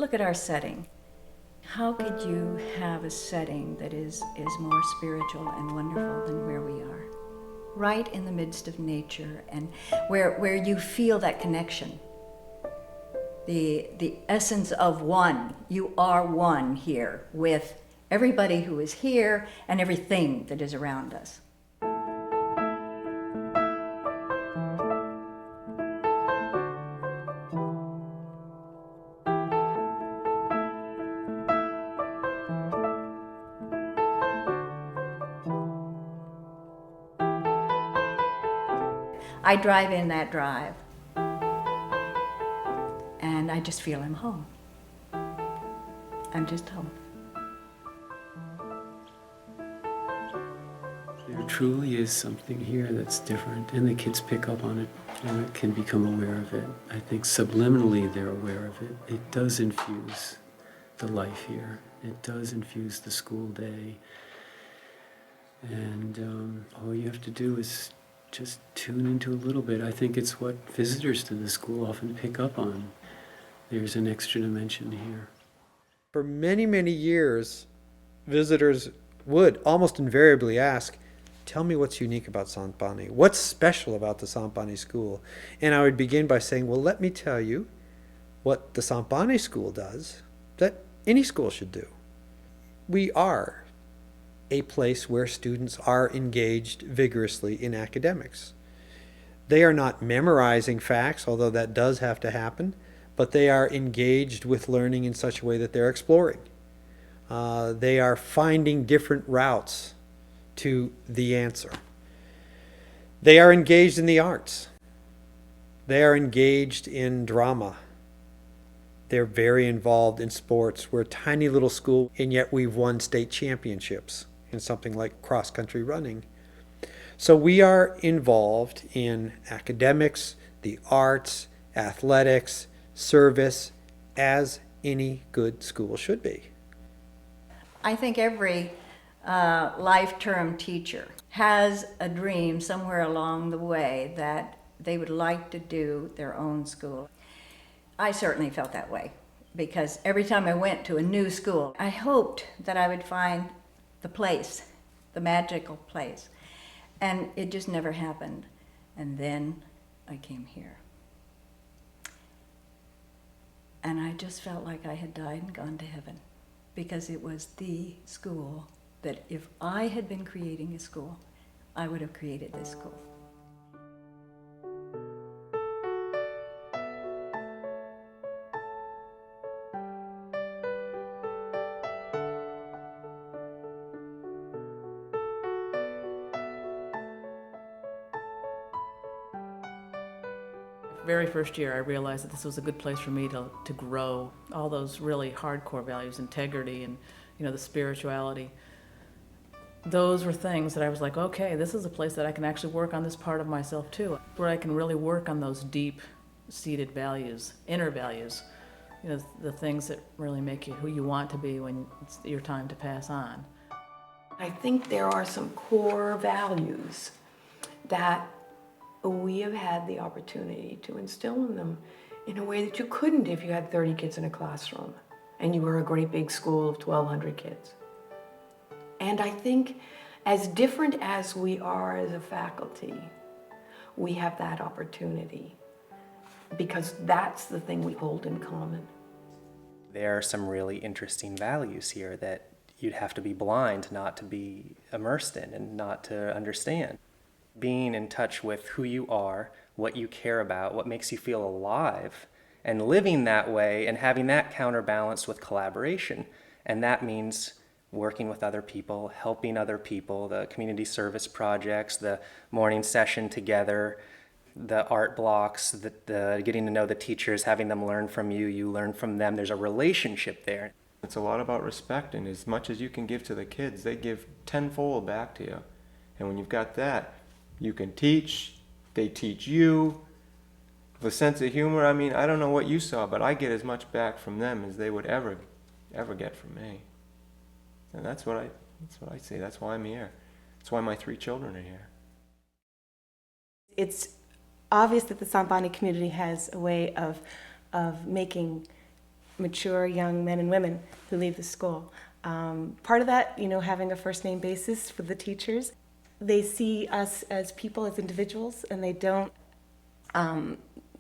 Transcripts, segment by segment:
look at our setting. How could you have a setting that is more spiritual and wonderful than where we are? Right in the midst of nature, and where you feel that connection. The essence of one. You are one here with everybody who is here and everything that is around us. I drive in that drive, and I just feel I'm home. I'm just home. There truly is something here that's different, and the kids pick up on it and can become aware of it. I think subliminally they're aware of it. It does infuse the life here. It does infuse the school day. And all you have to do is just tune into a little bit. I think it's what visitors to the school often pick up on. There's an extra dimension here. For many, many years, visitors would almost invariably ask, tell me what's unique about Sant Bani. What's special about the Sant Bani school? And I would begin by saying, well, let me tell you what the Sant Bani school does that any school should do. We are a place where students are engaged vigorously in academics. They are not memorizing facts, although that does have to happen, but they are engaged with learning in such a way that they're exploring. They are finding different routes to the answer. They are engaged in the arts. They are engaged in drama. They're very involved in sports. We're a tiny little school, and yet we've won state championships in something like cross-country running. So we are involved in academics, the arts, athletics, service, as any good school should be. I think every life-term teacher has a dream somewhere along the way that they would like to do their own school. I certainly felt that way, because every time I went to a new school, I hoped that I would find the place, the magical place. And it just never happened. And then I came here. And I just felt like I had died and gone to heaven, because it was the school that if I had been creating a school, I would have created this school. Very first year I realized that this was a good place for me to grow all those really hardcore values, integrity and the spirituality. Those were things that I was like, okay, this is a place that I can actually work on this part of myself too, where I can really work on those deep seated values, inner values, the things that really make you who you want to be when it's your time to pass on. I think there are some core values that we have had the opportunity to instill in them in a way that you couldn't if you had 30 kids in a classroom and you were a great big school of 1,200 kids. And I think as different as we are as a faculty, we have that opportunity, because that's the thing we hold in common. There are some really interesting values here that you'd have to be blind not to be immersed in and not to understand. Being in touch with who you are, what you care about, what makes you feel alive, and living that way and having that counterbalanced with collaboration. And that means working with other people, helping other people, the community service projects, the morning session together, the art blocks, the getting to know the teachers, having them learn from you, you learn from them. There's a relationship there. It's a lot about respect, and as much as you can give to the kids, they give tenfold back to you. And when you've got that, you can teach, they teach you. The sense of humor, I don't know what you saw, but I get as much back from them as they would ever get from me. And that's what I see. That's why I'm here. That's why my 3 children are here. It's obvious that the Sant Bani community has a way of making mature young men and women who leave the school. Part of that, having a first name basis for the teachers. They see us as people, as individuals, and they don't,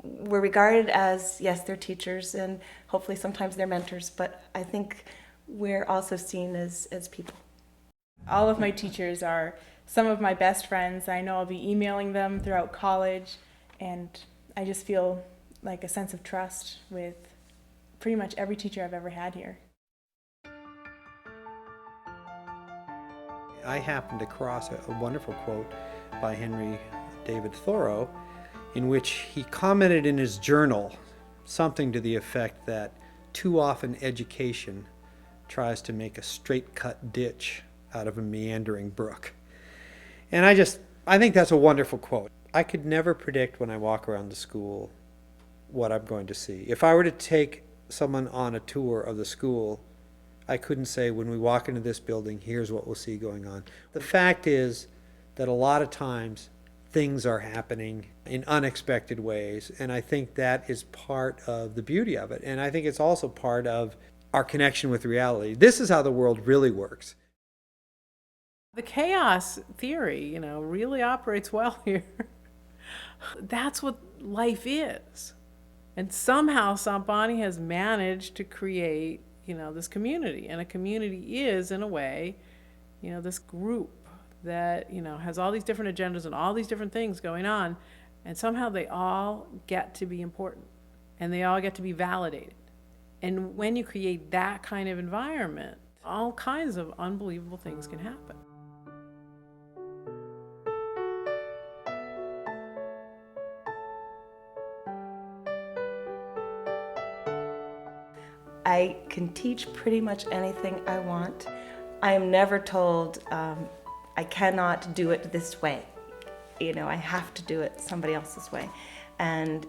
we're regarded as, yes, they're teachers, and hopefully sometimes they're mentors, but I think we're also seen as people. All of my teachers are some of my best friends. I know I'll be emailing them throughout college, and I just feel like a sense of trust with pretty much every teacher I've ever had here. I happened across a wonderful quote by Henry David Thoreau, in which he commented in his journal something to the effect that too often education tries to make a straight-cut ditch out of a meandering brook. And I think that's a wonderful quote. I could never predict when I walk around the school what I'm going to see. If I were to take someone on a tour of the school, I couldn't say, when we walk into this building, here's what we'll see going on. The fact is that a lot of times things are happening in unexpected ways, and I think that is part of the beauty of it. And I think it's also part of our connection with reality. This is how the world really works. The chaos theory, really operates well here. That's what life is. And somehow Sant Bani has managed to create, this community. And a community is, in a way, this group that, has all these different agendas and all these different things going on. And somehow they all get to be important. And they all get to be validated. And when you create that kind of environment, all kinds of unbelievable things can happen. I can teach pretty much anything I want. I am never told I cannot do it this way. I have to do it somebody else's way. And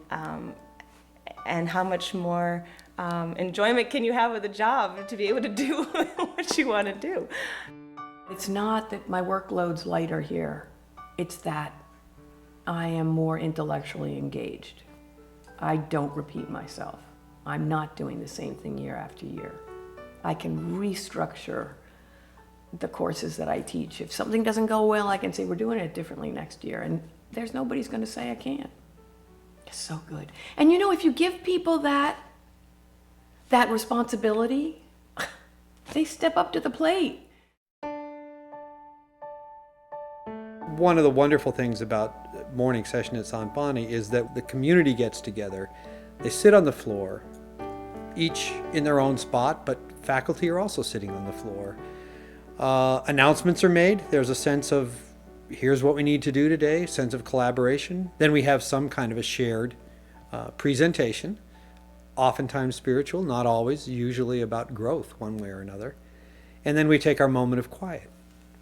how much more enjoyment can you have with a job to be able to do what you want to do? It's not that my workload's lighter here. It's that I am more intellectually engaged. I don't repeat myself. I'm not doing the same thing year after year. I can restructure the courses that I teach. If something doesn't go well, I can say we're doing it differently next year, and there's nobody's going to say I can't. It's so good. And if you give people that responsibility, they step up to the plate. One of the wonderful things about morning session at Sant Bani is that the community gets together. They sit on the floor, each in their own spot, but faculty are also sitting on the floor. Announcements are made. There's a sense of, here's what we need to do today, sense of collaboration. Then we have some kind of a shared presentation, oftentimes spiritual, not always, usually about growth one way or another. And then we take our moment of quiet.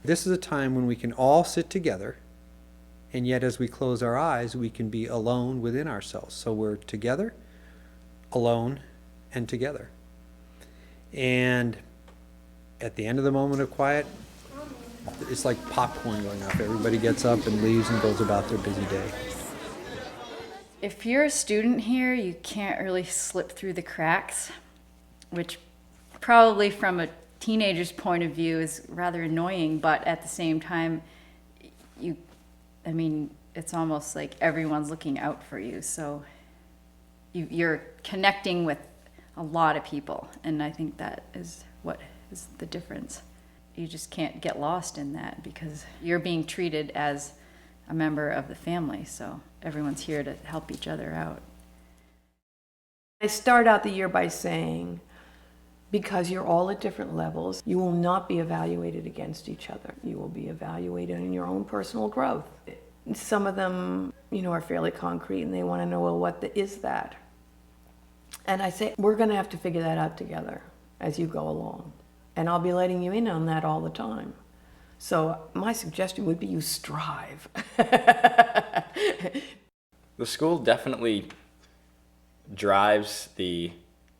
This is a time when we can all sit together, and yet as we close our eyes, we can be alone within ourselves. So we're together, alone, and together. And at the end of the moment of quiet, it's like popcorn going off. Everybody gets up and leaves and goes about their busy day. If you're a student here, you can't really slip through the cracks, which probably from a teenager's point of view is rather annoying, but at the same time, it's almost like everyone's looking out for you. So you're connecting with a lot of people, and I think that is what is the difference. You just can't get lost in that because you're being treated as a member of the family, so everyone's here to help each other out. I start out the year by saying, because you're all at different levels, you will not be evaluated against each other. You will be evaluated in your own personal growth. Some of them, are fairly concrete, and they want to know, well, what is that? And I say, we're going to have to figure that out together as you go along. And I'll be letting you in on that all the time. So my suggestion would be you strive. The school definitely drives the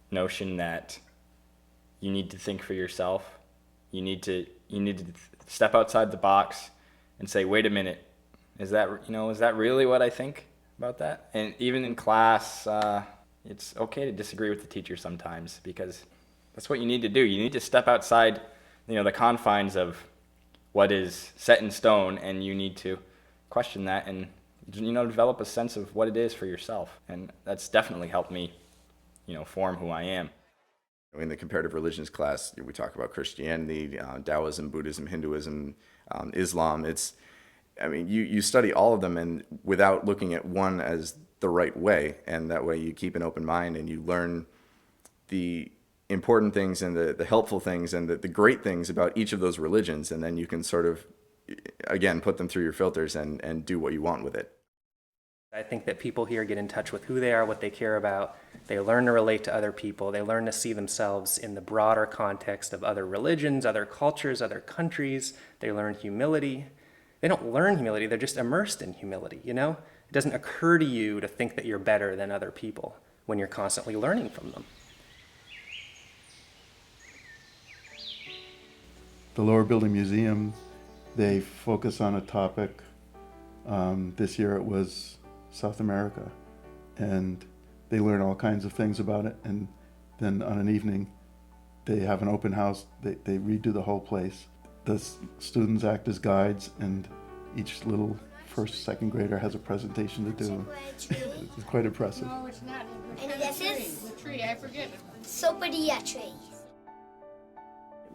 notion that you need to think for yourself. You need to step outside the box and say, wait a minute, is that really what I think about that? And even in class, It's okay to disagree with the teacher sometimes, because that's what you need to do. You need to step outside, the confines of what is set in stone, and you need to question that and, develop a sense of what it is for yourself. And that's definitely helped me, form who I am. In the comparative religions class, we talk about Christianity, Taoism, Buddhism, Hinduism, Islam. You study all of them and without looking at one as the right way, and that way you keep an open mind and you learn the important things and the helpful things and the great things about each of those religions, and then you can sort of, again, put them through your filters and do what you want with it. I think that people here get in touch with who they are, what they care about. They learn to relate to other people. They learn to see themselves in the broader context of other religions, other cultures, other countries. They learn humility. They don't learn humility, they're just immersed in humility, It doesn't occur to you to think that you're better than other people when you're constantly learning from them. The Lower Building Museum, they focus on a topic. This year it was South America, and they learn all kinds of things about it, and then on an evening they have an open house. They redo the whole place. The students act as guides, and each little first, second grader has a presentation to do. It's quite impressive. No, it's not. And this is the tree. I forget. Sopadia tree.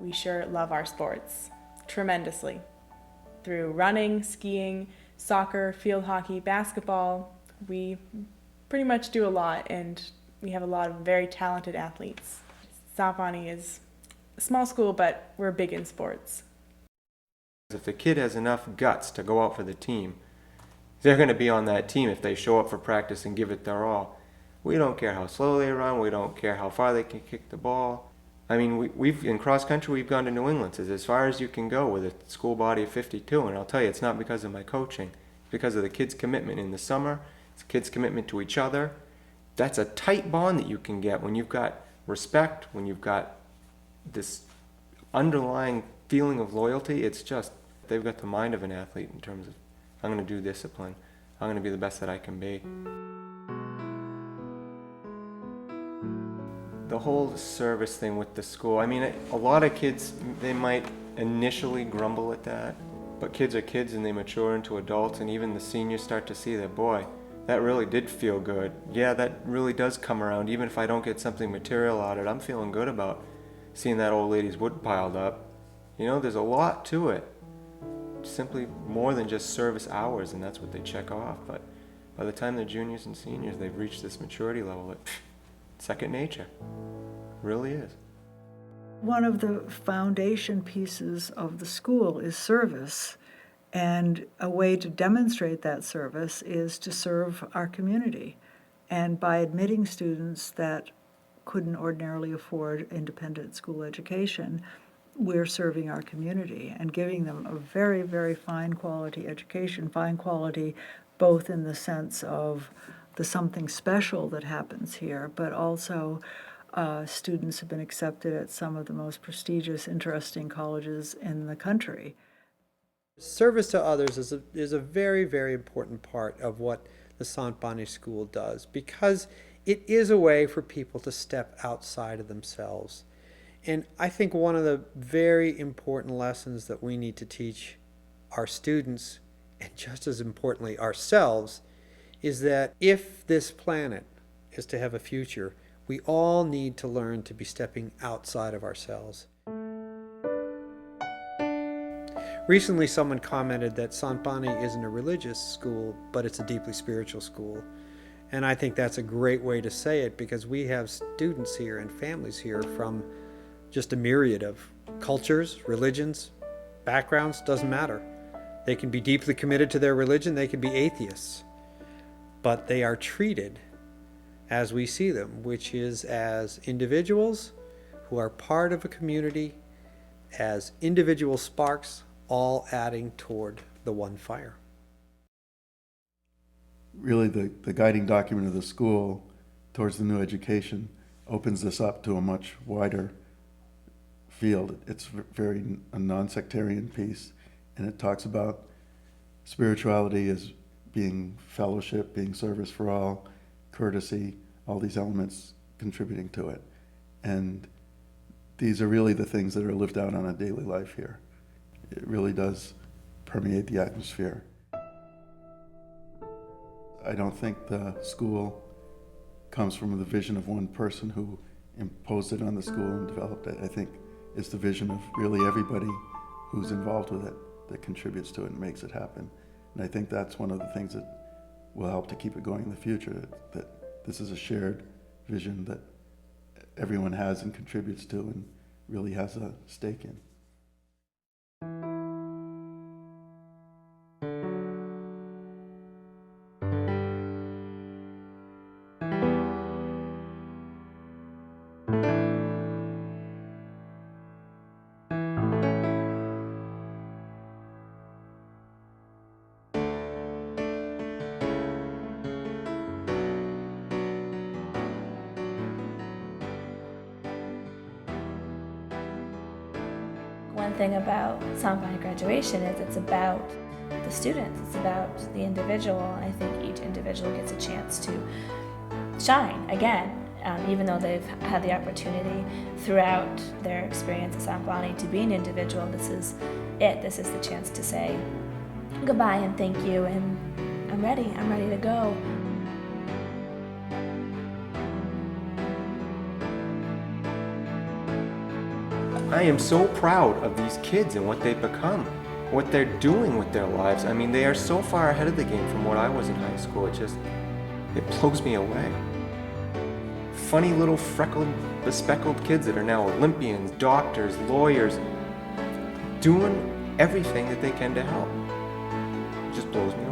We sure love our sports tremendously. Through running, skiing, soccer, field hockey, basketball, we pretty much do a lot, and we have a lot of very talented athletes. Sant Bani is a small school, but we're big in sports. If the kid has enough guts to go out for the team, they're going to be on that team if they show up for practice and give it their all. We don't care how slow they run. We don't care how far they can kick the ball. I mean, we've in cross country, we've gone to New England. It's as far as you can go with a school body of 52. And I'll tell you, it's not because of my coaching. It's because of the kids' commitment in the summer. It's kids' commitment to each other. That's a tight bond that you can get when you've got respect, when you've got this underlying feeling of loyalty. It's just, they've got the mind of an athlete in terms of, I'm going to do discipline. I'm going to be the best that I can be. The whole service thing with the school, I mean, a lot of kids, they might initially grumble at that, but kids are kids and they mature into adults, and even the seniors start to see that, boy, that really did feel good. Yeah, that really does come around. Even if I don't get something material out of it, I'm feeling good about seeing that old lady's wood piled up. There's a lot to it. Simply more than just service hours, and that's what they check off. But by the time they're juniors and seniors, they've reached this maturity level that second nature. Really is. One of the foundation pieces of the school is service, and a way to demonstrate that service is to serve our community. And by admitting students that couldn't ordinarily afford independent school education, we're serving our community and giving them a very, very fine quality education, fine quality both in the sense of the something special that happens here, but also students have been accepted at some of the most prestigious, interesting colleges in the country. Service to others is a very, very important part of what the Sant Bani School does, because it is a way for people to step outside of themselves. And I think one of the very important lessons that we need to teach our students, and just as importantly ourselves, is that if this planet is to have a future, we all need to learn to be stepping outside of ourselves. Recently, someone commented that Sant Bani isn't a religious school, but it's a deeply spiritual school. And I think that's a great way to say it, because we have students here and families here from just a myriad of cultures, religions, backgrounds, doesn't matter. They can be deeply committed to their religion, they can be atheists. But they are treated as we see them, which is as individuals who are part of a community, as individual sparks, all adding toward the one fire. Really, the guiding document of the school towards the new education opens this up to a much wider field. It's very a non-sectarian piece, and it talks about spirituality as being fellowship, being service for all, courtesy, all these elements contributing to it. And these are really the things that are lived out on a daily life here. It really does permeate the atmosphere. I don't think the school comes from the vision of one person who imposed it on the school and developed it. I think it's the vision of really everybody who's involved with it that contributes to it and makes it happen. And I think that's one of the things that will help to keep it going in the future, that this is a shared vision that everyone has and contributes to and really has a stake in. One thing about Sant Bani graduation is it's about the students, it's about the individual. I think each individual gets a chance to shine again, even though they've had the opportunity throughout their experience at Sant Bani to be an individual. This is it. This is the chance to say goodbye and thank you, and I'm ready to go. I am so proud of these kids and what they've become, what they're doing with their lives. I mean, they are so far ahead of the game from what I was in high school. It blows me away. Funny little freckled, bespectacled kids that are now Olympians, doctors, lawyers, doing everything that they can to help. It just blows me away.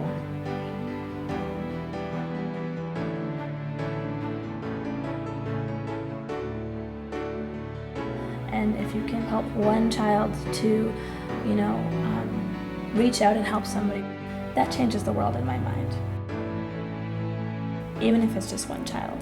And if you can help one child to, reach out and help somebody, that changes the world in my mind. Even if it's just one child.